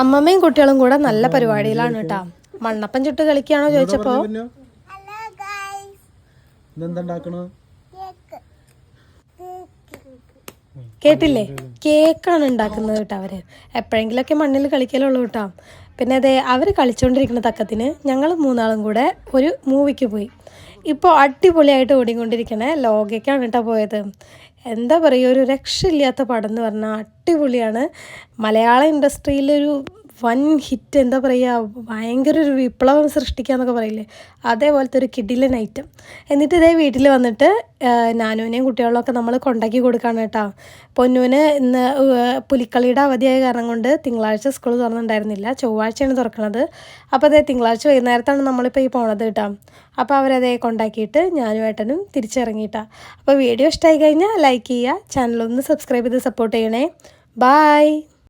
അമ്മമ്മയും കുട്ടികളും കൂടെ നല്ല പരിപാടിയിലാണ് കേട്ടോ. മണ്ണപ്പം ചുട്ട് കളിക്കുകയാണോ ചോദിച്ചപ്പോ കേട്ടില്ലേ, കേക്കാണ് ഉണ്ടാക്കുന്നത് കേട്ടോ. അവര് എപ്പോഴെങ്കിലൊക്കെ മണ്ണിൽ കളിക്കലുള്ളൂ കേട്ടോ. പിന്നെ അതെ, അവർ കളിച്ചുകൊണ്ടിരിക്കുന്ന തക്കത്തിന് ഞങ്ങൾ മൂന്നാളും കൂടെ ഒരു മൂവിക്ക് പോയി. ഇപ്പോൾ അടിപൊളിയായിട്ട് ഓടിക്കൊണ്ടിരിക്കണേ ലോകയ്ക്കാണ് കേട്ടോ പോയത്. എന്താ പറയുക, ഒരു രക്ഷയില്ലാത്ത പടം എന്ന് പറഞ്ഞാൽ അടിപൊളിയാണ്. മലയാള ഇൻഡസ്ട്രിയിലൊരു വൻ ഹിറ്റ്, എന്താ പറയുക, ഭയങ്കര ഒരു വിപ്ലവം സൃഷ്ടിക്കുക എന്നൊക്കെ പറയില്ലേ, അതേപോലത്തെ ഒരു കിടിലൻ ഐറ്റം. എന്നിട്ട് ഇതേ വീട്ടിൽ വന്നിട്ട് നാനുവിനെയും കുട്ടികളൊക്കെ നമ്മൾ കൊണ്ടാക്കി കൊടുക്കുകയാണ് കേട്ടോ. പൊന്നൂന് ഇന്ന് പുലിക്കളിയുടെ അവധിയായ കാരണം കൊണ്ട് തിങ്കളാഴ്ച സ്കൂൾ തുറന്നിട്ടുണ്ടായിരുന്നില്ല, ചൊവ്വാഴ്ചയാണ് തുറക്കുന്നത്. അപ്പോൾ അതേ തിങ്കളാഴ്ച വൈകുന്നേരത്താണ് നമ്മളിപ്പോൾ ഈ പോണത് കേട്ടോ. അപ്പോൾ അവരതേ കൊണ്ടാക്കിയിട്ട് ഞാനും ഏട്ടനും തിരിച്ചിറങ്ങിയിട്ടാണ്. അപ്പോൾ വീഡിയോ ഇഷ്ടമായി കഴിഞ്ഞാൽ ലൈക്ക് ചെയ്യുക, ചാനലൊന്ന് സബ്സ്ക്രൈബ് ചെയ്ത് സപ്പോർട്ട് ചെയ്യണേ. ബായ്.